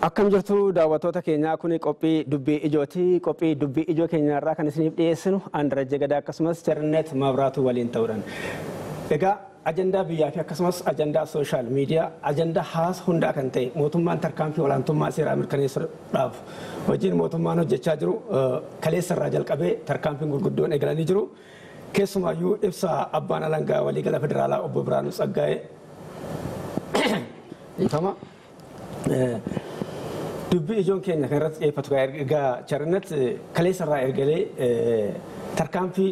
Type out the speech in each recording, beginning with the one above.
Akkam jirtu daawwattoota keenyaa kuni qophii dubbii ijooti. Qophii dubbii ijoo keenya irraa kan isiniif dhiyeessinu Andarajja Gadaa akkasumas Chernet Mabraatu waliin ta'uudhaan. Egaa ajandaa biyyaa fi akkasumas ajandaa sooshaal miidiyaa ajandaa hawaasa hundaa kan ta'e mootummaan tarkaanfii olaantummaa seeraa mirkaneessuudhaaf hojiin mootummaan hojjechaa jiru kaleessa irraa jalqabee tarkaanfiin gurguddoon eegalanii jiru. Keessumaayyuu ibsa abbaan alangaa waliigala federaalaa obbo Biraanuu Tsaggaa'ee ifama. Dubbii ijoon keenya kan irratti xiyyeeffatu egaa Chernet kaleessa irraa eegalee tarkaanfii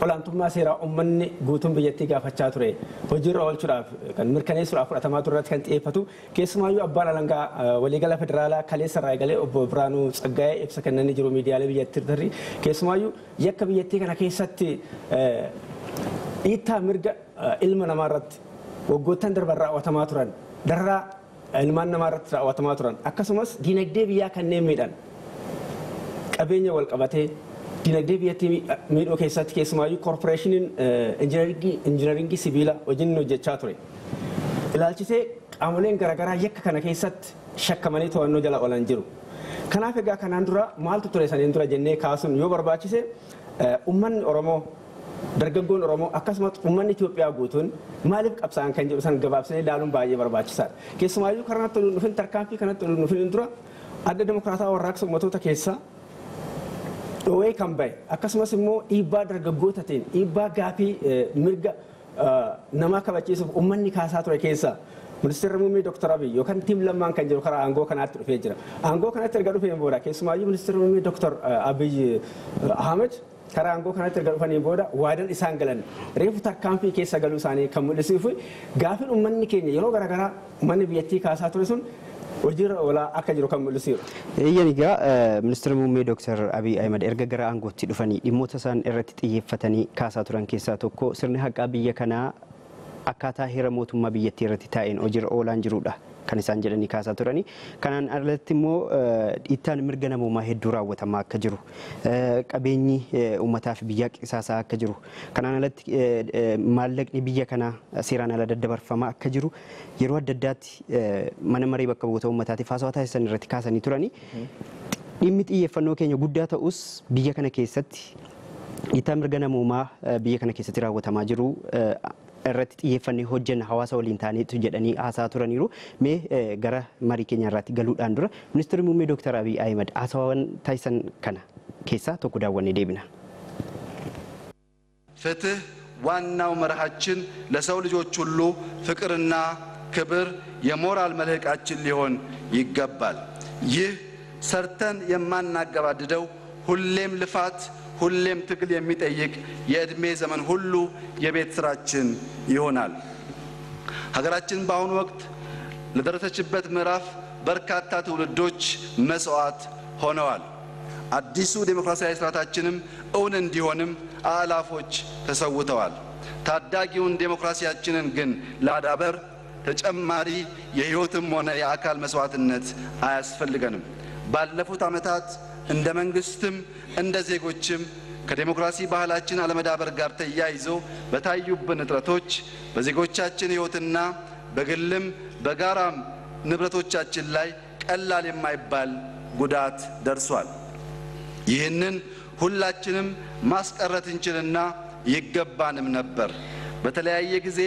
olaantummaa seeraa uummanni guutuun biyyattii gaafachaa ture hojiirra oolchuudhaaf kan mirkaneessuudhaaf fudhatamaa ture irratti kan xiyyeeffatu keessumaayyuu abbaan alangaa waliigala federaalaa kaleessa irraa eegalee obbo Biraanuu Tsaggaa'ee ibsa kennanii jiru miidiyaalee biyyattii keessumaayyuu yakka biyyattii kana keessatti dhiittaa mirga ilma namaa irratti waggoottan darban raawwatamaa turan darraa ilmaan namaa irratti raawwatamaa turan akkasumas diinagdee biyyaa kanneen miidhan qabeenya wal qabatee dinagdee biyyattii miidhuu keessatti keessumaayyuu koorporeeshiniin injiinaringii sibiilaa hojiin hojjechaa ture. Ilaalchisee qaamoleen garaagaraa yakka kana keessatti shakkamanii to'annoo jala oolan jiru. Kanaaf egaa kanaan dura maaltu ture saniin dura jennee kaasuun yoo barbaachise uummanni Oromoo dargaggoon Oromoo akkasumas uummanni Itoophiyaa guutuun maaliif qabsaa'an kan jedhu san gabaabsinee ilaaluun baay'ee barbaachisaadha. Keessumaayyuu kanatti dhufin tarkaanfii kanatti dhufin dura adda dimokiraataa warraaqsa uummattoota keessaa dhowee kan bahe akkasumas immoo dhiibbaa dargaggootatiin dhiibbaa gaafii mirga namaa kabachiisuuf uummanni kaasaa ture keessaa ministeerri muummee Dr. Abiy yookaan tiim lammaan kan jiru karaa aangoo kanaatti dhufee jira. Aangoo kanatti erga dhufeen booda keessumaayyuu ministeerri muummee Dr. Abiy Ahmed karaa aangoo kanatti erga dhufaniin booda waadaan isaan galan reefu tarkaanfii keessa galuu isaanii kan mul'isuuf gaafiin uummanni keenya yeroo garaagaraa uummanni biyyattii kaasaa ture sun hojiirra oolaa akka jiru kan mul'isudha. Egaa ministeera muummee Dr. Abiy Ahmed erga gara aangootti dhufanii dhimmoota isaan irratti xiyyeeffatanii kaasaa turan keessaa tokko sirni haqaa biyya kanaa akkaataa heera mootummaa biyyattii irratti taa'een hojiirra oolaan jirudha kan isaan jedhanii kaasaa turanii. Kanaan alatti immoo dhiittaan mirga namummaa hedduu raawwatamaa akka jiru qabeenyi uummataa fi biyyaa qisaasaa akka jiru kanaan alatti maallaqni biyya kanaa seeraan ala daddabarfamaa akka jiru yeroo adda addaatti mana maree bakka bu'oota uummataatiif haasawaa taasisan irratti kaasanii turanii. Dhimmi xiyyeeffannoo keenya guddaa ta'us biyya kana keessatti dhiittaa mirga namummaa biyya kana keessatti raawwatamaa jiru irratti xiyyeeffannee hojjenna hawaasa waliin taaneetu jedhanii haasaa turaniiru. Mee gara marii keenya irratti galuudhaan dura ministeerri muummee Dr. Abiy Ahmed haasawaan taasisan kana keessaa tokko daawwannee deebina. ፍትህ ዋናው መርሃችን ለሰው ልጆች ሁሉ ፍቅርና ክብር የሞራል መልህቃችን ሊሆን ይገባል። ይህ ሰርተን የማናገባድደው ሁሌም ልፋት ሁሌም ትግል የሚጠይቅ የእድሜ ዘመን ሁሉ የቤት ስራችን ይሆናል። ሀገራችን በአሁኑ ወቅት ለደረሰችበት ምዕራፍ በርካታ ትውልዶች መስዋዕት ሆነዋል። አዲሱ ዲሞክራሲያዊ ስርዓታችንም እውን እንዲሆንም አላፎች ተሰውተዋል። ታዳጊውን ዲሞክራሲያችንን ግን ለማዳበር ተጨማሪ የህይወትም ሆነ የአካል መስዋዕትነት አያስፈልገንም። ባለፉት ዓመታት እንደ መንግስትም እንደ ዜጎችም ከዲሞክራሲ ባህላችን አለመዳበር ጋር ተያይዞ በታዩብን እጥረቶች በዜጎቻችን ህይወትና በግልም በጋራም ንብረቶቻችን ላይ ቀላል የማይባል ጉዳት ደርሷል። ይህንን ሁላችንም ማስቀረት እንችልና ይገባንም ነበር። በተለያየ ጊዜ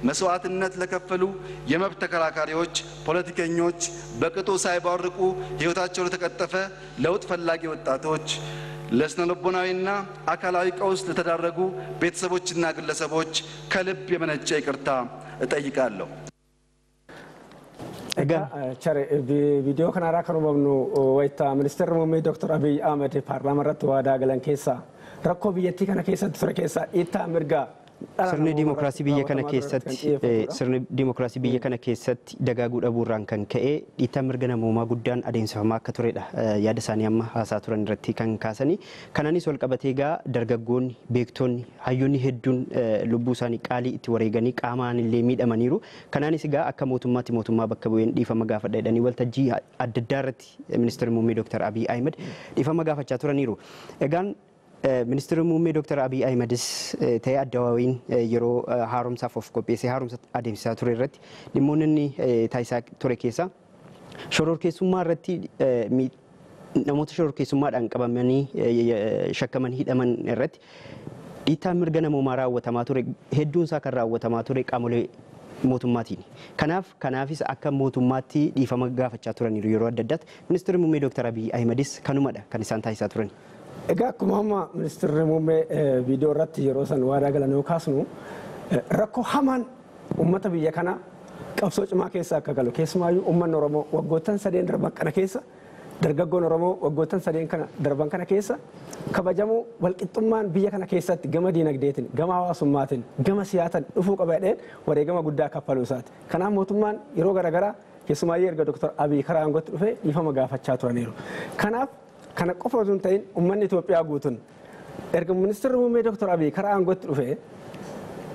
መስዋዕትነት ለከፈሉ የመብት ተከራካሪዎች ፖለቲከኞች በቅጡ ሳይባርቁ ህይወታቸው ለተቀጠፈ ለውጥ ፈላጊ ወጣቶች ለስነልቦናዊና አካላዊ ቀውስ ለተዳረጉ ቤተሰቦችና ግለሰቦች ከልብ የመነጨ ይቅርታ እጠይቃለሁ። ቪዲዮ ከናራ ከሩመምኑ ወይታ ሚኒስትር muummee Dr. Abiy Ahmed ፓርላማ irratti waadaa galan keessa rakkoo biyyattii kana keessatti ture keessa dhiittaa mirgaa sirni dimokiraasii biyya kana keessatti dagaaguu dhabuurraan kan ka'e dhiittaa mirga namummaa guddaan adeemsifamaa akka turedha yaada isaanii amma haasaa turan irratti kan kaasanii. Kanaanis wal qabatee egaa dargaggoonni beektonni hayyoonni hedduun lubbuu isaanii qaalii itti wareeganii qaamaan illee miidhamaniiru. Kanaanis egaa akka mootummaa bakka bu'een dhiifama gaafadha jedhanii waltajjii adda addaa irratti ministeerri muummee Dr. Abiy Ahmed dhiifama gaafachaa turaniiru. Egaan ministeerri muummee Dr. Abiy Ahmedis ta'ee addawaawiin yeroo haaromsaaf of qopheessee haaromsa adeemsisaa ture irratti dhimmoonni taasisaa ture keessa Shororkeessummaa irratti namoota shororkeessummaadhaan qabamanii shakkaman hidhaman irratti dhiittaan mirga namoomaa raawwatamaa ture hedduun isaa kan raawwatamaa ture qaamolee mootummaatiin. Kanaafis akka mootummaatti dhiifama gaafachaa turaniiru yeroo adda addaatti. Ministeerri muummee Dr. Abiy Ahimedis kanumadha kan isaan taasisaa turan. Egaa akkuma amma ministeerri muummee viidiyoo irratti yeroo san waadaa galanoo kaasnu rakkoo hamaan uummata biyya kanaa qabsoo cimaa keessa akka galu keessumaayyuu uummanni Oromoo waggoottan 3 darban kana keessa dargaggoon Oromoo waggoottan 3 darban kana keessa kabajamuu walqixxummaan biyya kana keessatti gama diinagdeetiin gama hawaasummaatiin gama siyaasaan dhufuu qabaadheen wareegama guddaa kaffaluu isaati. Kanaaf mootummaan yeroo garaagaraa keessumaayyuu erga Dr. Abiy karaa aangootti dhufee dhiifama gaafachaa turaniiru. Kanaaf kana qofa osoo hin ta'in uummanni Itoophiyaa guutuun erga ministeerri muummee Dr. Abiy karaa aangootti dhufee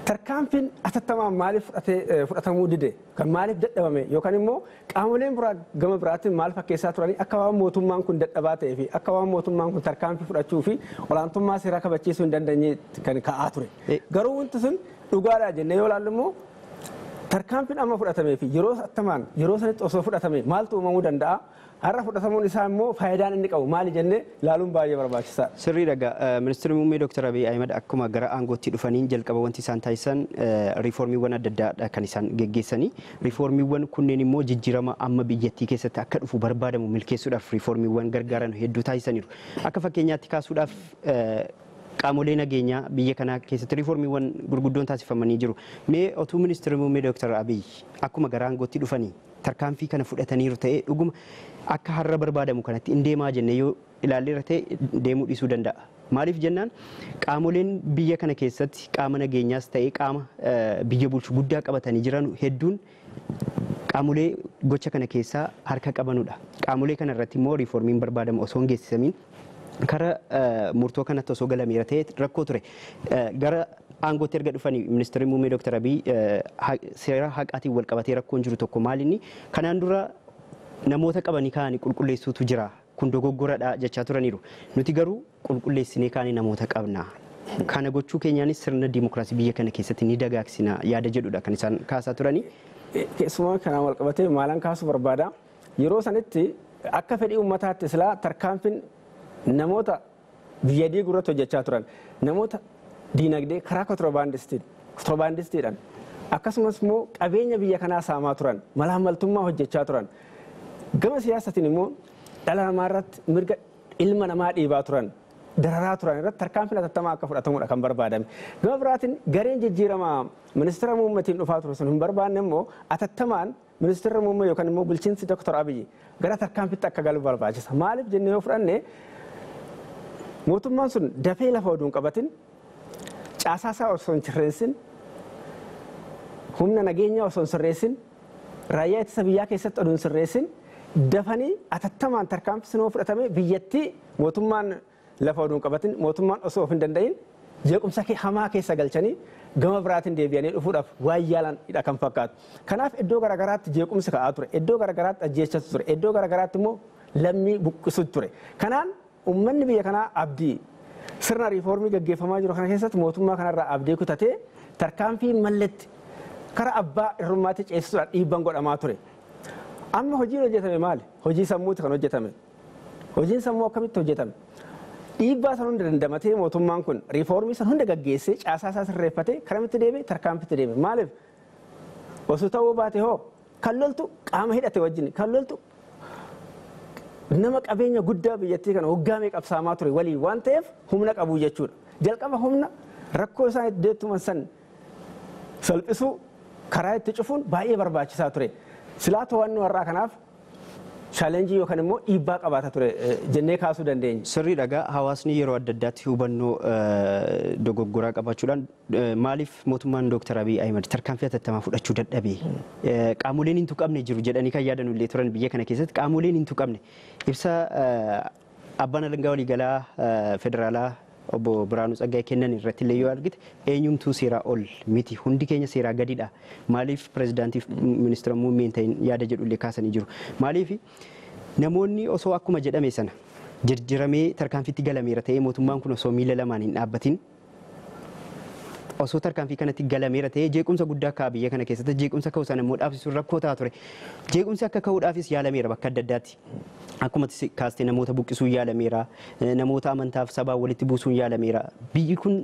tarkaanfiin atattamaan maaliif fudhatamuu dide kan maaliif dadhabame yookaan immoo qaamoleen biraa gama biraatiin maal fakkeessaa turanii akka waan mootummaan kun dadhabaa ta'ee fi akka waan mootummaan kun tarkaanfii fudhachuu fi olaantummaa seeraa kabachiisuu hin dandeenye kan ka'aa ture. Garuu wanti sun dhugaadhaa jennee yoo ilaallu immoo tarkaanfiin amma fudhatamee fi yeroo attamaan yeroo sanitti osoo fudhatame maaltu uumamuu danda'a? Har'a fudhatamuun isaa immoo faayidaan inni qabu maali jennee ilaaluun baay'ee barbaachisaadha. Sirriidha. Ministeerri muummee Dr. Abiy Ahmed akkuma gara aangootti dhufaniin jalqaba wanti isaan taasisan riiformiiwwan adda addaadha kan isaan geggeessanii. Riiformiiwwan kunneen immoo jijjiirama amma biyyattii keessatti akka dhufu barbaadamu milkeessuudhaaf riiformiiwwan gargaaran hedduu taasisaniiru. Akka fakkeenyaatti kaasuudhaaf qaamolee nageenyaa biyya kanaa keessatti riiformiiwwan gurguddoon taasifamanii jiru. Mee otuu ministeerri muummee Dr. Abiy akkuma gara aangootti dhufanii tarkaanfii kana fudhataniiru ta'ee dhuguma akka har'a barbaadamu kanatti hin deemaa jennee yoo ilaalleera ta'e deemuu dhiisuu danda'a. Maaliif jennaan qaamoleen biyya kana keessatti qaama nageenyaas ta'ee qaama biyya bulchu guddaa qabatanii jiran hedduun qaamolee gocha kana keessaa harka qabanudha. Qaamolee kana irratti immoo riiformiin barbaadamu osoo hin geessisamiin kara murtoo kanatti osoo galameera ta'e rakkoo ture. Gara aangootti erga dhufanii ministeerri muummee Dr. Abiy seera haqaatiin wal qabatee rakkoon jiru tokko maalinni kanaan dura namoota qabanii kaanii qulqulleessuutu jira kun dogoggoradha jechaa turaniiru. Nuti garuu qulqulleessinee kaanii namoota qabna. Kana gochuu keenyaanis sirna diimokiraasii biyya kana keessatti ni dagaagsina yaada jedhudha kan isaan kaasaa turanii. Keessumaa kanaan wal qabatee maalan kaasuu barbaada. Yeroo sanitti akka fedhii uummataatti silaa tarkaanfiin namoota biyya diigurratti hojjechaa turan namoota diinagdee karaa kontiroobaandistiidhaan akkasumas immoo qabeenya biyya kanaa saamaa turan malaammaltummaa hojjechaa turan gama siyaasatiin immoo dhala namaa irratti mirga ilma namaa dhiibaa turan dararaa turan irratti tarkaanfiin atattamaa akka fudhatamudha kan barbaadame. Gama biraatiin gareen jijjiiramaa ministeera muummeetiin dhufaa ture sun hin barbaanne immoo atattamaan ministeera muummee yookaan immoo bulchiinsi Dr. Abiy gara tarkaanfiitti akka galu barbaachisa. Maaliif jennee yoo fudhanne mootummaan sun dafee lafa oduu hin qabatin caasaasaa osoo hin sirreessin humna nageenyaa osoo hin sirreessin raayyaa ittisa biyyaa keessatti oduu hin sirreessin dafanii atattamaan tarkaanfii fudhatame biyyattii mootummaan lafa oduu hin qabatin mootummaan osoo of hin danda'in jeequmsa hamaa keessa galchanii gama biraatiin deebi'anii dhufuudhaaf waan yaalanidha kan fakkaatu. Kanaaf iddoo garaagaraatti jeequmsi ka'aa ture, iddoo garaagaraatti ajjeechatu ture, iddoo garaagaraatti immoo lammii buqqisu ture. Kanaan uummanni biyya kanaa abdii sirna riiformii gaggeeffamaa jiru kana keessatti mootummaa kanarraa abdii kutatee tarkaanfii malletti karaa abbaa irrummaatti ceesisuudhaan dhiibbaan godhamaa ture. Amma hojiin hojjetame maali? Hojii sammuuti kan hojjetame. Hojiin sammuu akkamitti hojjetame? Dhiibbaa san hunda dandamatee mootummaan kun riiformii san hunda gaggeessee caasaasaa sirreeffatee karamitti deebi'e tarkaanfitti deebi'e. Maaliif? Osoo ta'uu baate hoo kan loltu qaama hidhate wajjin kan loltu nama qabeenya guddaa biyyattii kana waggaa meeqa qabsaamaa ture walii waan ta'eef humna qabu jechuudha. Jalqaba humna rakkoo isaan itti deettuman san salphisuu karaa itti cufuun baay'ee barbaachisaa ture. Silaa to'annoo har'aa kanaaf chaalenjii yookaan immoo dhiibbaa qabaata ture jennee kaasuu dandeenya. Sirrii dhagaa hawaasni yeroo adda addaatti hubannoo dogoggoraa qabaachuudhaan maaliif mootummaan Dr. Abiy Ahmed tarkaanfii atattamaa fudhachuu dadhabee qaamoleen hin tuqamne jiru jedhanii kan yaadan illee turan biyya kana keessatti qaamoleen hin tuqamne ibsa abbaan alangaa waliigalaa federaalaa obbo Biraanuu Tsaggaayee kennan irratti illee yoo argite eenyumtuu seeraa ol miti hundi keenya seeraa gadiidha. Maaliif pirezidaantiif ministeera muummee hin ta'in yaada jedhu illee kaasanii jiru. Maaliif namoonni osoo akkuma jedhame sana jijjiiramee tarkaanfiitti galameera ta'ee mootummaan kun osoo miila lamaan hin dhaabbatin osoo tarkaanfii kanatti galameera ta'ee jeequmsa guddaa akka biyya kana keessatti jeequmsa ka'uu sana immoo dhaabsisuun rakkoo ta'a ture. Jeequmsi akka ka'uudhaafis yaalameera bakka adda addaatti. Akkuma kaastee namoota buqqisuun yaalameera, namoota amantaaf sabaa walitti buusuun yaalameera. Biyyi kun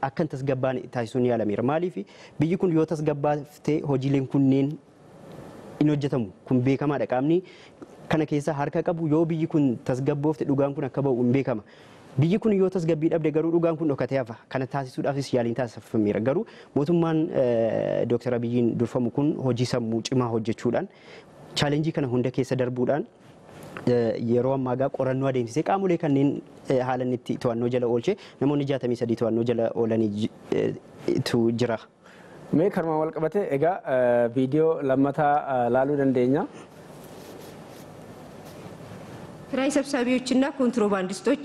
akkan tasgabbaan taasisuun yaalameera. Maaliif biyyi kun yoo tasgabbaaftee hojiileen kunneen hin hojjetamu. Kun beekamaadha. Qaamni kana keessa harka qabu yoo biyyi kun tasgabboofte dhugaan kun akka ba'u hin beekama. Biyyi kun yoo tasgabbii dhabde garuu dhugaan kun dhokatee hafa. Kana taasisuudhaafis yaaliin taasifameera. Garuu mootummaan Dr. Abiyyiin durfamu kun hojii sammuu cimaa hojjechuudhaan chaalenjii kana hunda keessa darbuudhaan yeroo ammaa gaa qorannoo adeemsisee qaamolee kanneen haala itti to'annoo jala oolchee namoonni 63 to'annoo jala oolanii jira. Mee karma wal qabate egaa viidiyoo lammataa laaluu dandeenya. ኪራይ ሰብሳቢዎችና ኮንትሮባንዲስቶች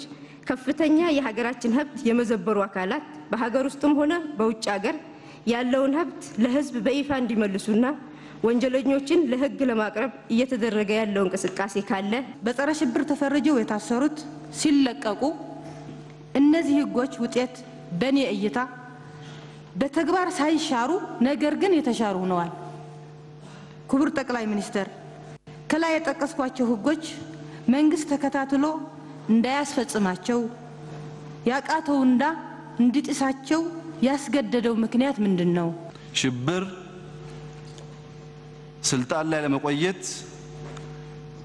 ከፍተኛ የሀገራችን ሀብት የመዘበሩ አካላት በሀገር ውስጥም ሆነ በውጭ ሀገር ያለውን ሀብት ለህዝብ በይፋ እንዲመልሱና ወንጀለኞችን ለህግ ለማቅረብ እየተደረገ ያለው እንቅስቃሴ ካለ በጸረ ሽብር ተፈርጀው የታሰሩት ሲለቀቁ እነዚህ ህጎች ውጤት በኔ እይታ በተግባር ሳይሻሩ ነገር ግን የተሻሩ ሆነዋል። ክቡር ጠቅላይ ሚኒስትር ከላይ የጠቀስኳቸው ህጎች መንግስት ተከታትሎ እንዳያስፈጽማቸው ያቃተውና እንዲጥሳቸው ያስገደደው ምክንያት ምንድነው? ሽብር ስልጣን ላይ ለመቆየት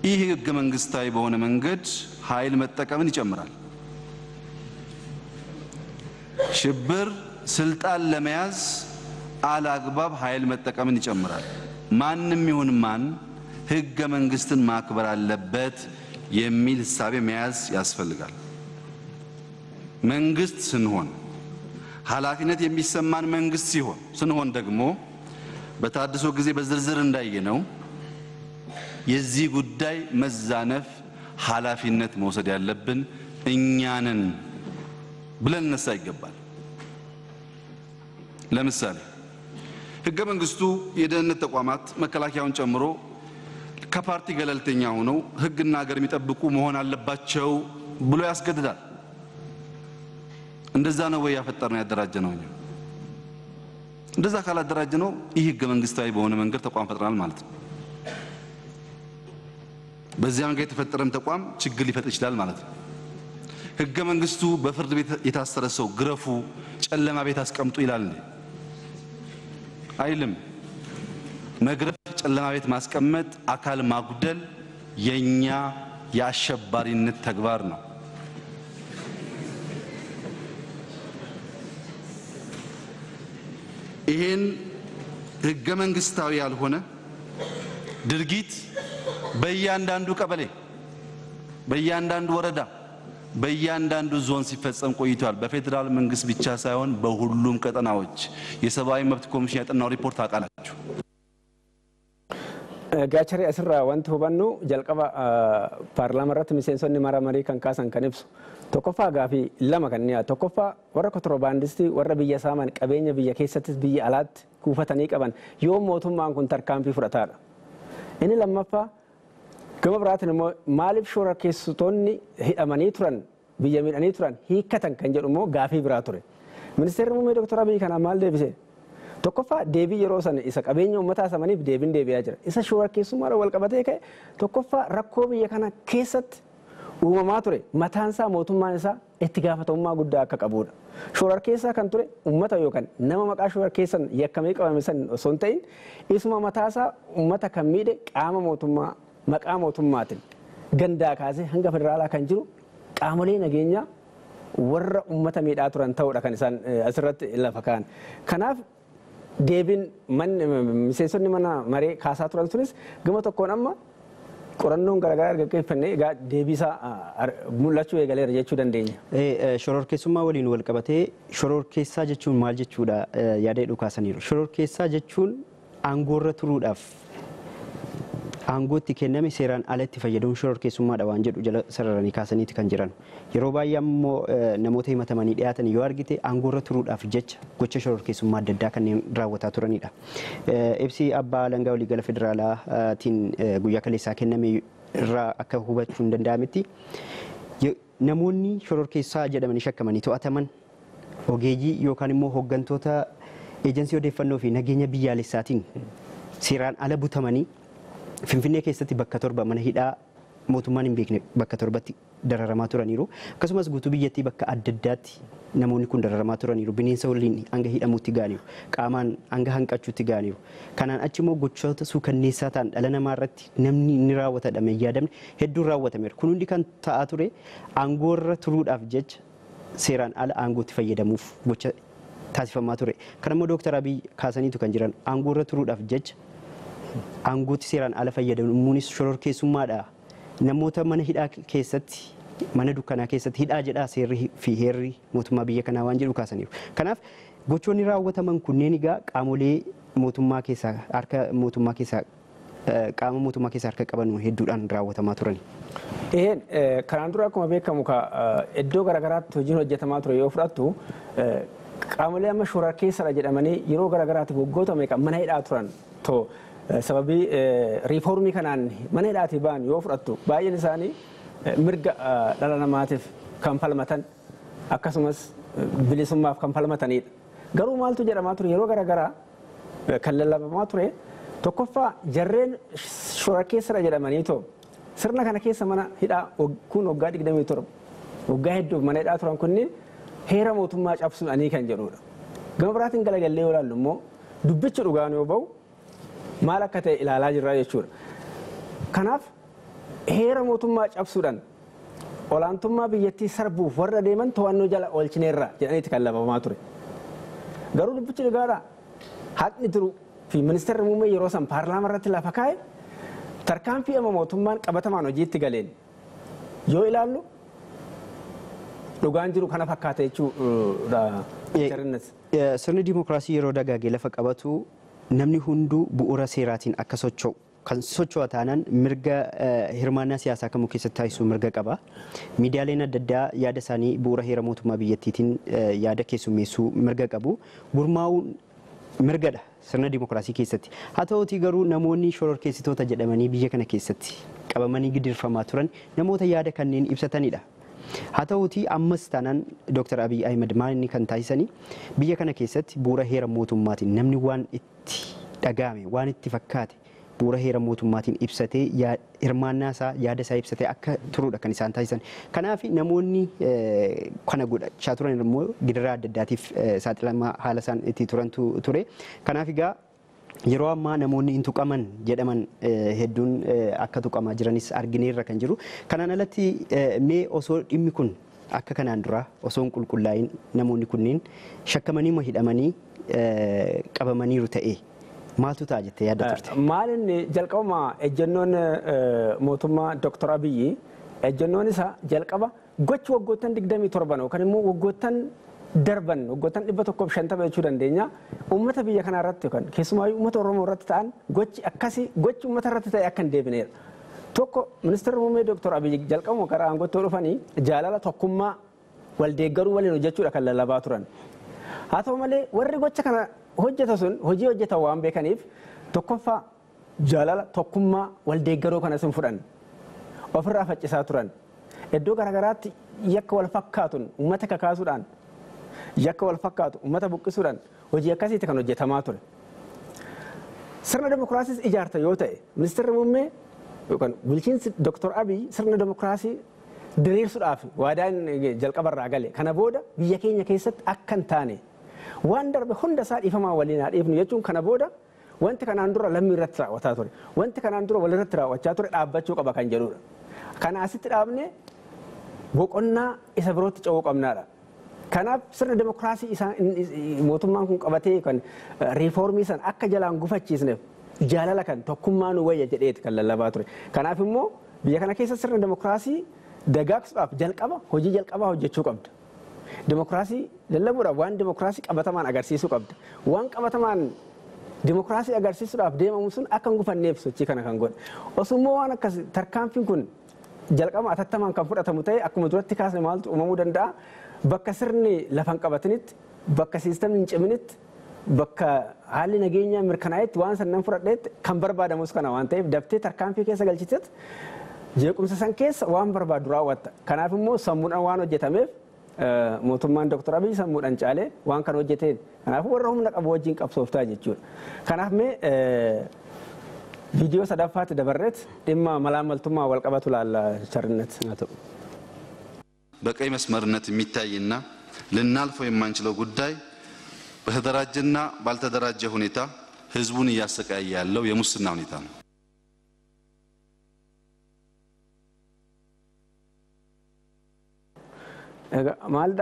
ይህ ህገ መንግስታዊ በሆነ መንገድ ኃይል መጠቀምን ይጨምራል። ሽብር ስልጣን ለመያዝ አላግባብ ኃይል መጠቀምን ይጨምራል። ማንንም ይሁን ማን ህገ መንግስትን ማክበር አለበት የሚል ሐሳብ መያዝ ያስፈልጋል። መንግስት ስንሆን ኃላፊነት የሚሰማን መንግስት ስንሆን ደግሞ በታድሶ ጊዜ በዝርዝር እንዳየነው የዚህ ጉዳይ መዛነፍ ኃላፊነት መውሰድ ያለብን እኛንን ብለን ነሳ ይገባል። ለምሳሌ ህገ መንግስቱ የደህንነት ተቋማት መከላከያውን ጨምሮ ከፓርቲ ገለልተኛ ሆነው ህግና ሀገር የሚጠብቁ መሆን አለባቸው ብሎ ያስገድዳል። እንደዛ ነው ወይ ያፈጠርነው ያደራጀነው? እንደዛ ካላደራጀነው ይህ ህገ መንግስታዊ በሆነ መንገድ ተቋም ፈጥረናል ማለት ነው። በዚያ መንገድ የተፈጠረም ተቋም ችግር ሊፈጥር ይችላል ማለት ነው። ህገ መንግስቱ በፍርድ ቤት የታሰረ ሰው ግረፉ፣ ጨለማ ቤት አስቀምጡ ይላል እንዴ? አይልም። መግረፍ፣ ጨለማ ቤት ማስቀመጥ፣ አካል ማጉደል የኛ የአሸባሪነት ተግባር ነው። ይሄን ህገ መንግስታዊ ያልሆነ ድርጊት በእያንዳንዱ ቀበሌ፣ በእያንዳንዱ ወረዳ፣ በእያንዳንዱ ዞን ሲፈጸም ቆይቷል። በፌደራል መንግስት ብቻ ሳይሆን በሁሉም ቀጠናዎች የሰብአዊ መብት ኮሚሽን ያጠናው ሪፖርት አቃላችሁ። ጋቸሪ አስራ ወንት ሁባኑ ጀልቀባ ፓርላማ ረት ሚሴንሶኒ ማራማሪ ከንካሰን ከንብሱ ቶኮፋ ጋፊ ለማ ከንያ ቶኮፋ ወረ ኮንትሮባንዲስቲ ወረ ብየ ሳማን ቀበኛ ብየ ኬሰትስ ብየ አላት ኩፈተኒ ቀባን ዮ ሞቱማን ኩን ተርካምፊ ፍረታዳ እኒ ለማፋ ገመብራትን ማሊፍ ሾራ ኬስቶኒ ሂአማኒ ቱራን ብየ ሚዳኒ ቱራን ሂከተን ከንጀዱሞ ጋፊ ብራቱረ ሚኒስትር ሙሜ ዶክተር አብይ ከና ማል ደብሴ tokkoffaa deebii yeroo san isa qabeenya uummataa samaniif deebiin deebi'aa jira. Isa shoora keessummaa wal qabatee ka'e tokkoffaa rakkoo biyya kana keessatti uumamaa ture mataan isaa mootummaan isaa itti gaafatamummaa guddaa akka qabudha. Shoora keessaa kan ture uummata yookaan nama maqaa shoora keessan yakkamee qabame san osoo hin ta'in isuma mataa isaa uummata kan miidhe qaama mootummaa maqaa mootummaatiin gandaa kaasee hanga federaalaa kan jiru qaamolee nageenyaa warra uummata miidhaa turan ta'udha kan isaan asirratti lafa kaa'an. Kanaaf deebin man miseensonni mana maree kaasaa turan sunis gama tokkoon amma qorannoon garaagaraa argaggeeffannee egaa deebisaa mul'achuu eegaleera jechuu dandeenya. Shororkeessummaa waliin wal qabatee shororkeessaa jechuun maal jechuudha yaada dhukaasaniiru. Shororkeessaa jechuun aangoorra turuudhaaf aangootti kenname seeraan alatti fayyadamuun shororkeessummaadha waan jedhu jala sararanii kaasaniiti kan jiran. Yeroo baay'ee ammoo namoota himatamanii dhiyaatan yoo argite aangoorra turuudhaaf jecha gocha shororkeessummaa adda addaa kanneen raawwataa turanidha. Ibsi abbaa alangaa waliigala federaalaatiin guyyaa kaleessaa kenname irraa akka hubachuun danda'ametti namoonni shororkeessaa jedhamanii shakkamanii to'ataman ogeeyyii yookaan immoo hooggantoota eejensii odeeffannoo fi nageenya biyyaalessaatiin seeraan ala butamanii Finfinnee keessatti bakka 7 mana hidhaa mootummaan hin beekne bakka 7tti dararamaa turaniiru. Akkasumas guutuu biyyattii bakka adda addaatti namoonni kun dararamaa turaniiru. Bineensa waliin hanga hidhamuutti gaaniiru. Qaamaan hanga hanqachuutti gaaniiru. Kanaan achi immoo gochoota suukanneessaa ta'an dhala namaa irratti namni inni raawwatadhame yaadamne hedduun raawwatameera. Kun hundi kan ta'aa ture aangoorra turuudhaaf jecha seeraan ala aangootti fayyadamuuf gocha taasifamaa ture. Kan immoo Dooktar Abiy kaasaniitu kan jiran aangoorra turuudhaaf jecha aangootti seeraan ala fayyadamuunis shororkeessummaadha. Namoota mana hidhaa keessatti mana dukkanaa keessatti hidhaa jedhaa seerri fi heerri mootummaa biyya kanaa waan jedhu kaasaniiru. Kanaaf gochoonni raawwataman kunneen egaa qaamolee mootummaa keessaa harka mootummaa keessaa qaama mootummaa keessaa harka qaban hedduudhaan raawwatamaa turan. Kanaan dura akkuma beekamu iddoo garaagaraatti hojiin hojjetamaa ture yoo fudhattu qaamolee amma shororkeessadha jedhamanii yeroo garaagaraatti waggoota meeqa mana hidhaa turan sababii riifoormii kanaan mana hidhaatii ba'an yoo fudhattu baay'een isaanii mirga dhala namaatiif kan falmatan akkasumas bilisummaaf kan falmatanidha. Garuu maaltu jedhamaa ture yeroo garaagaraa kan lallabamaa ture tokkoffaa jarreen shororkeessadha jedhamanii sirna kana keessa mana hidhaa kun waggaa 27 waggaa hedduuf mana hidhaa turan kunniin heera mootummaa cabsuudhaanii kan jedhudha. Gama biraatiin galagallee yoo ilaallu immoo dubbichi dhugaan yoo ba'u maal akka ta'e ilaalaa jirra jechuudha. Kanaaf heera mootummaa cabsuudhaan olaantummaa biyyattii sarbuuf warra deeman to'annoo jala oolchineerra jedhaniiti kan lallabamaa ture. Garuu dubbichi dhugaadha. Haqni jiru fi ministeerri muummee yeroo san paarlaamaa irratti lafa kaa'e tarkaanfii amma mootummaan qabatamaan hojiitti galeen yoo ilaallu dhugaan jiru kana fakkaata jechuudha. Sirni dimookiraasii yeroo dagaagee lafa qabatu namni hunduu bu'uura seeraatiin akka socho'u kan socho'u taanaan mirga hirmaannaa siyaasaa kamuu keessatti taasisuu mirga qaba. Miidiyaaleen adda addaa yaada isaanii bu'uura heera mootummaa biyyattiitiin yaada keessummeessuu mirga qabu. Gurmaa'uun mirgadha sirna dimookiraasii keessatti. Haa ta'uutii garuu namoonni shororkeessitoota jedhamanii biyya kana keessatti qabamanii gidirfamaa turan namoota yaada kanneen ibsatanidha. Haa ta'uutii ammas taanaan Dooktar Abiy Ahmed maal inni kan taasisanii biyya kana keessatti bu'uura heera mootummaatiin namni waan itti dhagahame waan itti fakkaate bu'uura heera mootummaatiin ibsatee hirmaannaa isaa yaada isaa ibsatee akka turuudha kan isaan taasisan. Kanaaf namoonni kana godhachaa turan immoo gidiraa adda addaatiif saaxilamaa haala isaan itti turantu ture. Kanaaf egaa yeroo ammaa namoonni hin tuqaman jedhaman hedduun akka tuqamaa jiranis argineerra kan jiru. Kanaan alatti mee osoo dhimmi kun akka kanaan dura osoo hin qulqullaa'in namoonni kunneen shakkamanii hidhamanii qabamaniiru ta'e maaltu ta'a jettee yaadda turte? Maalinni jalqabuma ejjennoon mootummaa Dooktar Abiyyi ejjennoon isaa jalqaba gochi waggoottan 27 yookaan immoo waggoottan darban waggoottan 150 jechuu dandeenya uummata biyya kanaa irratti yookaan keessumaayyuu uummata Oromoo irratti ta'an gochi akkasii gochi uummata irratti ta'e akka hin deebineedha. Tokko ministeerri muummee Dooktar Abiyyi jalqabuma karaa aangootti dhufanii jaalala tokkummaa waldeeggaruu waliin hojjechuudha kan lallabaa turan. Haa ta'u malee warri gocha kana hojjeta sun hojii hojjetan waan beekaniif tokkoffaa jaalala tokkummaa waldeeggaruu kana sun fudhan ofirraa faccisaa turan. Iddoo garaagaraatti yakka wal fakkaatuun uummata kakaasuudhaan yakka wal fakkaatu uummata buqqisuudhaan hojii akkasiitti kan hojjetamaa ture. Sirna dimookiraasiis ijaarta yoo ta'e ministeerri muummee yookaan bulchiinsi Dooktar Abiy sirna dimookiraasii diriirsuudhaaf waadaan jalqabarraa gale kana booda biyya keenya keessatti akka hin taane waan darbe hunda isaa dhiifamaa waliin haa dhiifnu jechuun kana booda wanti kanaan dura lammii irratti raawwataa ture wanti kanaan dura walirratti raawwachaa ture dhaabbachuu qaba kan jedhudha. Kana asitti dhaabne boqonnaa isa birootti ce'uu qabnaadha. Kanaaf sirna dimookiraasii isaa mootummaan kun qabatee kan riifoormii san akka jalaan gufachiisneef jaalala kan tokkummaa nu wayya jedheeti kan lallabaa ture. Kanaaf immoo biyya kana keessa sirna dimookiraasii dagaagsuudhaaf jalqaba hojii jalqabaa hojjechuu qabda. Dimookiraasii lallabuudhaaf waan dimookiraasii qabatamaan agarsiisuu qabda. Waan qabatamaan dimookiraasii agarsiisuudhaaf deemamu sun akka hin gufanneef sochii kana kan godhe. Osummoo waan akkas tarkaanfiin kun jalqaba atattamaan kan fudhatamu ta'e akkuma duratti kaasne maaltu uumamuu danda'a. Bakka sirni lafan qabatinitti bakka siistamni hin ciminitti bakka haalli nageenyaa mirkanaa'etti waan sannan fudhadheetti kan barbaadamus kana waan ta'eef daftee tarkaanfii keessa galchitetti jeequmsa san keessa waan barbaadu raawwatta. Kanaaf immoo sammuudhaan waan hojjetameef mootummaan Dr. Abiy sammuudhaan caalee waan kana hojjeteen. Kanaaf warra humna qabu wajjin qabsooftaa jechuudha. Kanaaf mee viidiyoo sadaffaatti dabarreet dhimma malaamaltummaa wal qabatu laalla ቸርነት በቀይ መስመርነት የሚታይና ልናልፈው የማንችለው ጉዳይ በተደራጀና ባልተደራጀ ሁኔታ ህዝቡን እያሰቃየ ያለው የሙስና ሁኔታ ነው። ማልዳ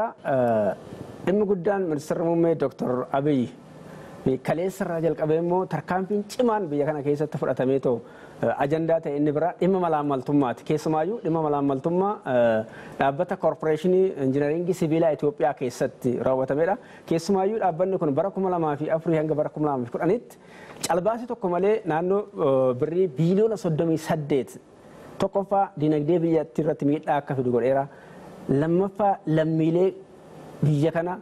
dhimmi guddaan ministeerri muummee Dr. Abiy kaleessarraa jalqabee immoo tarkaanfiin cimaan biyya kana keessatti fudhatamee ta'u ajandaa ta'e inni biraa dhimma malaamaltummaati. Keessumaayyuu dhimma malaamaltummaa dhaabbata koorporeeshinii injiinaringii sibiilaa Itoophiyaa keessatti raawwatamedha. Keessumaayyuu dhaabbanni kun bara 2004 hanga bara 2010tti calbaasii tokko malee naannoo birrii biiliyoona 38 tokkoffaa dinagdee biyyattii irratti miidhaa akka fidu godheera. Lammaffaa lammiilee biyya kana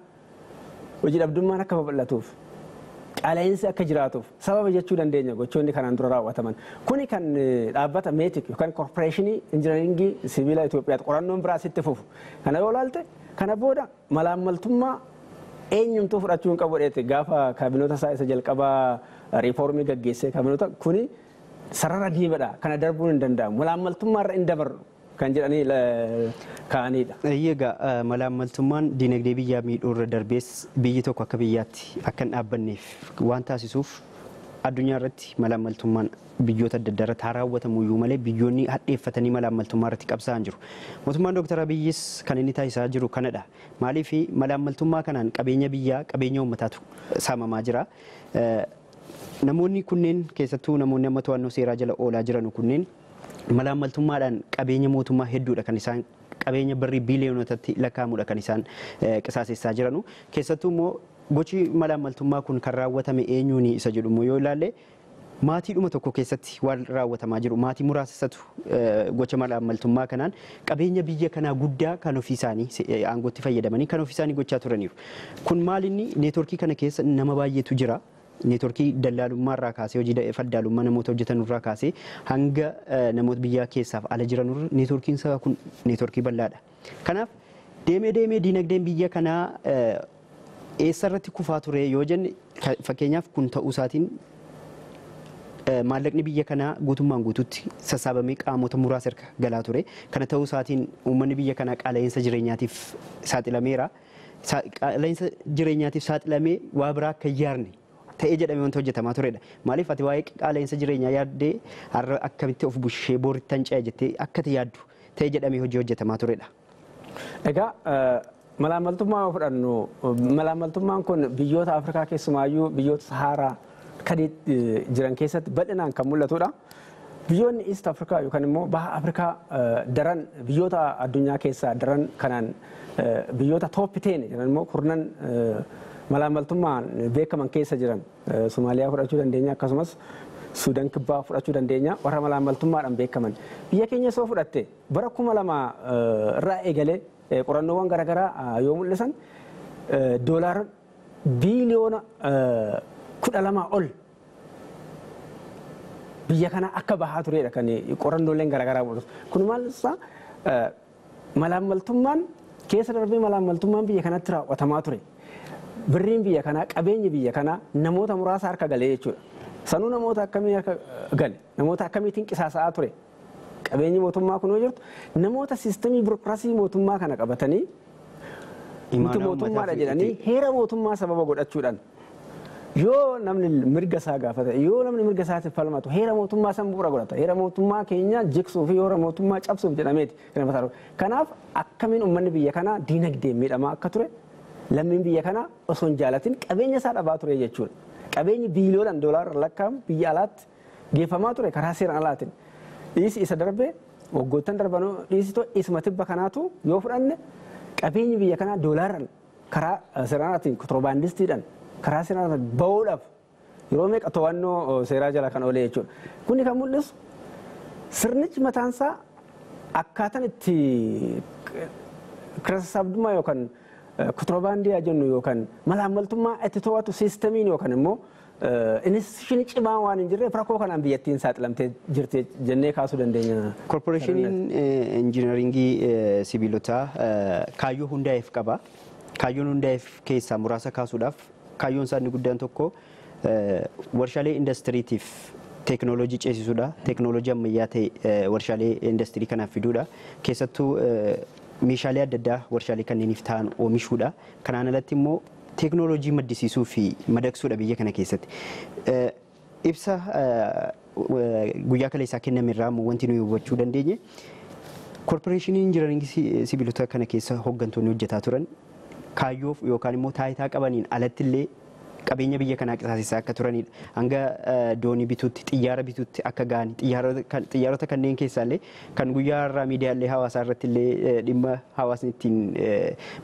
hojii dhabdummaan akka babal'atuuf qaala'insi akka jiraatuuf sababa jechuu dandeenya gochoonni kanaan dura raawwataman. Kuni kan dhaabbata meetik yookaan koorporeeshinii injiinaringii sibiilaa Itoophiyaatti qorannoon biraa sitti fufu. Kana yoo ilaalte kana booda malaamaltummaa eenyumtuu fudhachuu hin qabu dheete gaafa kaabinoota isaa isa jalqabaa riifoormii gaggeessee kaabinoota kuni sarara diibadha kana darbuun hin danda'amu. Malaamaltummaa irra hin dabarru kan jedhanii kaanidha. Egaa malaamaltummaan dinagdee biyyaa miidhuu irra darbees biyyi tokko akka biyyaatti akka hin dhaabbanneef waan taasisuuf addunyaa irratti malaamaltummaan biyyoota adda addaa irratti haa raawwatamu iyyuu malee biyyoonni hadheeffatanii malaamaltummaa irratti qabsaa'an jiru. Mootummaan Dr. Abiyyis kan inni taasisaa jiru kanadha. Maaliif malaamaltummaa kanaan qabeenya biyyaa qabeenya uummataatu saamamaa jira. Namoonni kunneen keessattuu namoonni amma to'annoo seeraa jala oolaa jiran kunneen malaamaltummaadhaan qabeenya mootummaa hedduudha kan isaan qabeenya birrii biiliyoonotatti lakkaa'amudha kan isaan qisaasessaa jiranu. Keessattuu immoo gochi malaamaltummaa kun kan raawwatame eenyuun isa jedhu yoo ilaalle maatiidhuma tokko keessatti waan raawwatamaa jiru maatii muraasatu gocha malaamaltummaa kanaan qabeenya biyya kanaa guddaa kan ofii isaanii aangootti fayyadamanii kan ofii isaanii gochaa turaniiru. Kun maalinni neetworkii kana keessa nama baay'eetu jira. Neetworkii dallaalummaa irraa kaasee hojii faldaalummaa namoota hojjetan irraa kaasee hanga namoota biyya keessaaf ala jiran irra neetworkiin isaa kun neetworkii bal'aadha. Kanaaf deemee dinagdeen biyya kanaa eessarratti kufaa ture yoo jenne fakkeenyaaf kun ta'uu isaatiin maallaqni biyya kanaa guutummaan guutuutti sassaabamee qaamota muraasa erga galaa ture. Kana ta'uu isaatiin uummanni biyya kanaa qaala'insa jireenyaatiif saaxilameera. Qaala'insa jireenyaatiif saaxilamee waa biraa akka yaarne ta'ee jedhamee wanta hojjetamaa turedha. Maaliif ati waa'ee qaala'insa jireenyaa yaaddee har'a akkamitti of bushee booritti hanca'e jettee akkati yaaddu ta'ee jedhamee hojii hojjetamaa turedha. Egaa malaamaltummaa yoo fudhannu malaamaltummaan kun biyyoota Afrikaa keessumaayyuu biyyoota Saharaa kan jiran keessatti bal'inaan kan mul'atudha. Biyyoonni East Afrikaa yookaan immoo Baha Afrikaa daran biyyoota addunyaa keessaa daran kanaan biyyoota top 10 jedhan immoo kurnan malaamaltummaan beekaman keessa jiran Somaaliyaa fudhachuu dandeenya akkasumas Suudaan kibbaa fudhachuu dandeenya warra malaamaltummaadhaan beekaman. Biyya keenya soo fudhatte bara 2000 irraa eegalee qorannoowwan garaagaraa yoo mul'isan doolaara biiliyoona 12 ol biyya kana akka bahaa turedha kan qorannooleen garaagaraa mul'isu. Kun maalsaa malaamaltummaan keessa darbee malaamaltummaan biyya kanatti raawwatamaa ture. Birriin biyya kanaa qabeenyi biyya kanaa namoota muraasa harka galee jechuudha. Sanuu namoota akkamii harka gale namoota akkamiitiin qisaasa'aa ture. Qabeenyi mootummaa kun yoo jirtu namoota siistemii birookiraasii mootummaa kana qabatanii nuti mootummaadha jedhanii heera mootummaa sababa godhachuudhaan yoo namni mirga isaa gaafate yoo namni mirga isaatiif falmatu heera mootummaa san bu'uura godhata. Heera mootummaa keenya jigsuu fi heera mootummaa cabsuuf jedhameeti. Kanaaf akkamiin uummanni biyya kanaa diinagdee miidhamaa akka ture lammiin biyya kanaa osoo hin jaalatin qabeenya isaa dhabaa ture jechuudha. Qabeenyi biiliyoonaan doolaara lakkaa'amu biyya alaatti geeffamaa ture karaa seeraan alaatiin. Dhiisi isa darbee waggoottan darbanoo dhiisitoo isuma tibba kanaatu yoo fudhanne qabeenyi biyya kanaa doolaaraan karaa seeraan alaatiin kontiroobaandistiidhaan karaa seeraan alaatiin bahuudhaaf yeroo meeqa to'annoo seeraa jala kan oolee jechuudha. Kuni kan mul'isu sirnichi mataansaa akkaataan itti kirasassaabdummaa yookaan kontiroobaandii jennu yookaan malaamaltummaa itti to'atu siistamiin yookaan immoo instituushinii cimaa waan hin jirreef rakkoo kanaan biyyattiin saaxilamtee jirti jennee kaasuu dandeenya. Korporeeshiniin injiinaringii sibiilotaa kaayyoo hundaa'eef qaba. Kaayyoon hundaa'eef keessaa muraasa kaasuudhaaf kaayyoon isaa inni guddaan tokko warshaalee indastiriitiif teeknooloojii ceesisuudha. Teeknooloojii ammayyaa ta'e warshaalee industirii kanaaf fiduudha. Keessattuu meeshaalee adda addaa warshaalee kanneeniif ta'an oomishuudha. Kanaan alatti immoo teeknooloojii maddisiisuu fi madaqsuudha biyya kana keessatti. Ibsa guyyaa kaleessaa kenname irraa wanti nuyi hubachuu dandeenye korporeeshinii injiinaringii sibiilota kana keessa hooggantoonni hojjetaa turan kaayyoof yookaan immoo taayitaa qabaniin alatti illee qabeenya biyya kanaa qisaasisaa akka turanidha. Hanga doonii bituutti, xiyyaara bituutti akka ga'an, xiyyaarota kanneen keessaa illee kan guyyaa irraa miidiyaalee hawaasaa irratti illee dhimma hawaasni ittiin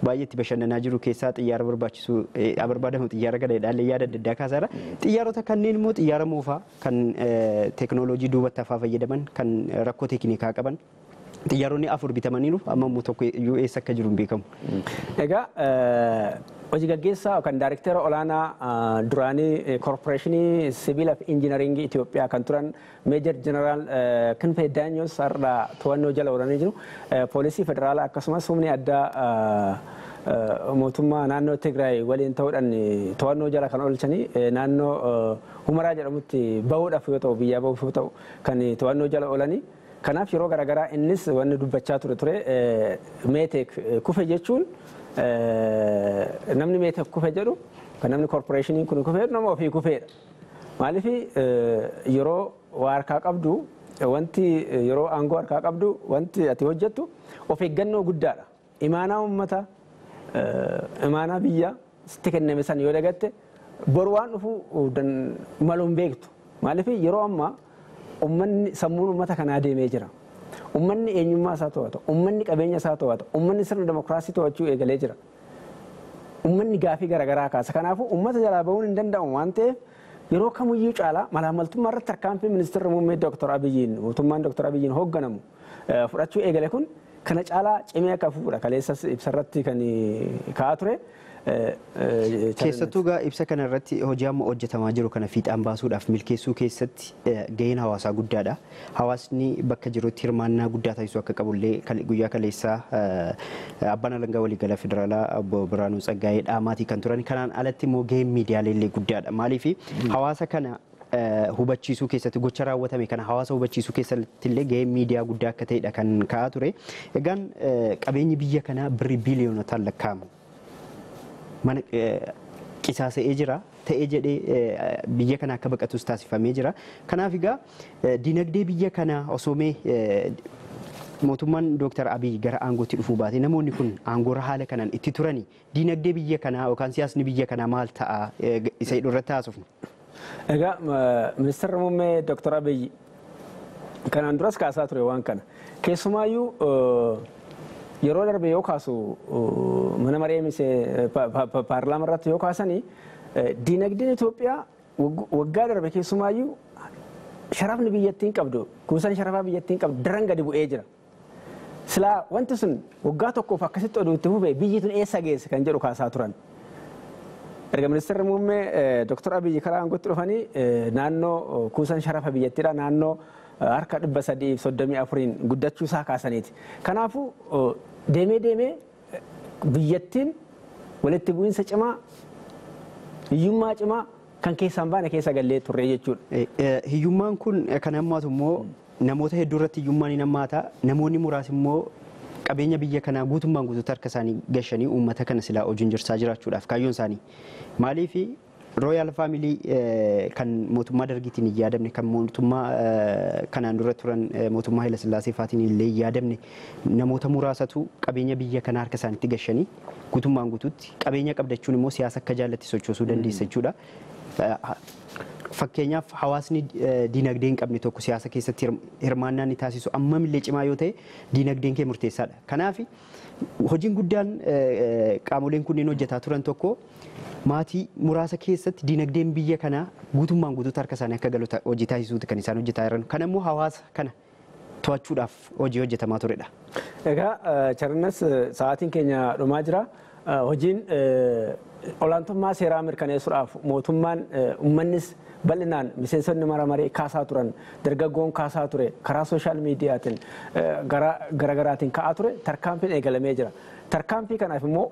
baay'ee itti bashannanaa jiru keessaa xiyyaara barbaadamu xiyyaara gadaadhaa illee yaada adda addaa kaasaara. Xiyyaarota kanneen immoo xiyyaara moofaa kan teeknooloojii duubatti hafaa fayyadaman kan rakkoo teeknikaa qaban. Xiyyaaronni 4 bitamaniiru amma immoo tokko iyyuu eessa akka jiru hin beekamu. Egaa hojii gaggeessaa yookaan daariktera olaanaa duraanii korporeeshinii sibiilaa fi injiinaringii Itoophiyaa kan turan meejar jeneraal Kinfee Daanyos har'a to'annoo jala oolanii jiru. Poolisii federaalaa akkasumas humni addaa mootummaa naannoo Tigraay waliin ta'uudhaan to'annoo jala kan oolchanii naannoo Humaraa jedhamutti bahuudhaaf yoo ta'u biyyaa bahuuf yoo ta'u kan to'annoo jala oolanii. Kanaaf yeroo garaagaraa innis wanni dubbachaa ture meeteek kufe jechuun namni meeteek kufe jedhu kan namni korporeeshiniin kun kufe nama ofii kufeedha. Maaliif yeroo waa harkaa qabdu wanti yeroo aangoo harkaa qabdu wanti ati hojjettu of eeggannoo guddaadha. Imaanaa uummata imaanaa biyya sitti kenname san yoo dagatte boru waan dhufu maluun beektu. Maaliif yeroo ammaa ummanni sammuun ummata kanaa deemee jira. Ummanni eenyummaa isaa to'ata. Ummanni qabeenya isaa to'ata. Ummanni sirna demokraasii to'achuu eegalee jira. Ummanni gaafii garaagaraa kaasa. Kanaafuu ummata jalaa bahuun hin danda'amu waan ta'eef yeroo kamiyyuu caalaa malaamaltummaa irratti tarkaanfii ministeerri muummee Dr. Abiyyiin mootummaan Dr. Abiyyiin hoogganamu fudhachuu eegale kun kana caalaa cimee akka fuudha kaleessas ibsarratti kan ka'aa ture. Keessattuu ibsa kana irratti hojii amma hojjetamaa jiru kana fiixaan baasuudhaaf milkeessuu keessatti gaheen hawaasaa guddaadha. Hawaasni bakka jirutti hirmaannaa guddaa taasisuu akka qabullee guyyaa kaleessaa abbaan alangaa waliigala federaalaa obbo Biraanuu Tsaggaayee dhaamaatii kan turan. Kanaan alatti immoo gaheen miidiyaalee illee guddaadha. Maaliif hawaasa kana hubachiisuu keessatti gocha raawwatame kana hawaasa hubachiisuu keessatti illee gaheen miidiyaa guddaa akka ta'edha kan ka'aa ture. Egaan qabeenyi biyya kanaa birrii biiliyoonotaan lakkaa'amu. Mana qisaasa'ee jira ta'ee jedhee biyya kana akka baqatus taasifamee jira. Kanaaf egaa dinagdee biyya kana osoomee mootummaan Dr. Abiy gara aangootti dhufuu baate namoonni kun aangoora haala kanaan itti turanii dinagdee biyya kanaa yookaan siyaasni biyya kanaa maal ta'a isa irratti haasofna. Egaa ministeerri muummee Dr. Abiy kanaan duras kaasaa ture waan kana. Keessumaayyuu yeroo darbe yoo kaasu mana maree misee paarlaamaa irratti yoo kaasanii dinagdeen Itoophiyaa waggaa darbe keessumaayyuu sharafni biyyattiin qabdu kuusan sharafaa biyyattiin qabdu daran gadi bu'ee jira. Silaa wanti sun waggaa tokkoof akkasitti oduutti fufee biyyi tun eessa geesse kan jedhu kaasaa turan. Erga ministeerri muummee Dr. Abiy karaa aangootti dhufanii naannoo kuusan sharafa biyyattiidha naannoo harka 334 guddachuu isaa kaasaniiti. Kanaafuu deemee biyyattiin walitti bu'iinsa cimaa hiyyummaa cimaa kan keessaan baane keessa gallee turre jechuudha. Hiyyummaan kun kan hammaatu immoo namoota hedduu irratti hiyyummaan ni hammaata. Namoonni muraasni immoo qabeenya biyya kanaa guutummaan guutuutti harka isaanii gashanii uummata kana silaa hojiin jirsaa jiraachuudhaaf kaayyoon isaanii maaliif Royal Family kan mootummaa dargiitiin hin yaadamne kan mootummaa kanaan dura turan mootummaa Haile Sillaasee faatiin illee hin yaadamne namoota muraasatu qabeenya biyya kanaa harka isaaniitti gashanii guutummaan guutuutti qabeenya qabdachuun immoo siyaasa akka jaallatti sochoosuu dandeessa jechuudha. Fakkeenyaaf hawaasni dinagdee hin qabne tokko siyaasa keessatti hirmaannaa ni taasisu ammamillee cimaa yoo ta'e dinagdeen kee murteessaadha. Kanaaf hojiin guddaan qaamoleen kunneen hojjetaa turan tokko maatii muraasa keessatti dinagdeen biyya kanaa guutummaan guutuutti harka isaanii akka galu hojii taasisuuti kan isaan hojjetaa jiran. Kana immoo hawaasa kana to'achuudhaaf hojii hojjetamaa turedha. Egaa charnas sa'aatiin keenya dhumaa jira. hojiin olaantummaa seeraa mirkaneessuudhaaf mootummaan uummannis bal'inaan miseensonni marii kaasaa turan dargaggoon kaasaa ture karaa sooshaal miidiyaatiin garaagaraatiin ka'aa ture tarkaanfiin eegalamee jira. Tarkaanfii kanaaf immoo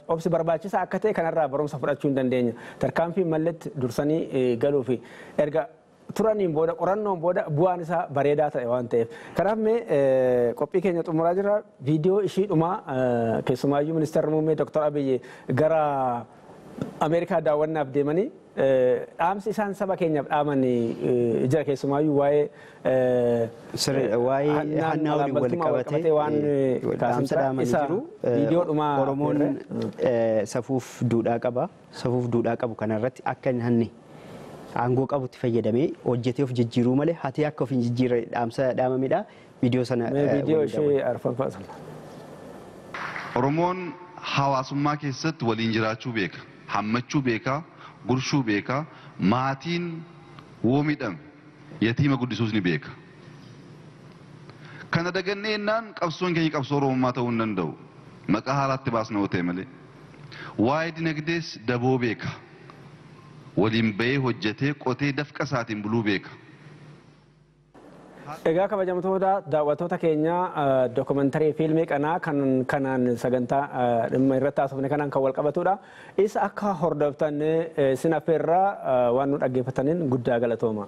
obsi barbaachisaa akka ta'e kanarraa barumsa fudhachuu hin dandeenya. Tarkaanfii malletti dursanii galuu fi erga turaniin booda qorannoon booda bu'aan isaa bareedaa ta'e waan ta'eef. Kanaaf mee qophii keenya xumuraa jirra. Viidiyoo ishii dhumaa keessumaayyuu ministeerri muummee Dr. Abiyyi gara Ameerikaa daawwannaaf deemanii dhaamsi isaan saba keenyaaf dhaaman jira keessumaayyuu waa'ee hannaa waliin wal qabatee waan dhaamsa dhaamanii jiru. Viidiyoo dhumaa Oromoon safuuf duudhaa qaba. Safuuf duudhaa qabu kanarratti akka hin hanne aangoo qabutti fayyadamee hojjetee of jijjiiruu malee hatee akka of hin jijjiirre dhaamsa dhaamamedha. Viidiyoo sana viidiyoo ishee arfaffaa sana. Oromoon hawaasummaa keessatti waliin jiraachuu beeka. Hammachuu beeka. Gurshuu beeka. Maatiin woo midhame yatiima guddisuus ni beeka. Kana dagannee jennaan qabsoon keenya qabsoo Oromummaa ta'uu hin danda'u. Maqaa haaraatti baasna yoo ta'e malee. Waa'ee dinagdees daboo beeka. Waliin bahee hojjetee qotee dafqa isaatiin buluu beeka. Egaa kabajamtoota daawwattoota keenya dookumentarii fiilmii kanaan sagantaa dhimma irratti haasofne kanaan kan wal qabatudha. Isa akka hordoftan sin affeerraa waan nu dhaggeeffataniin guddaa galatooma.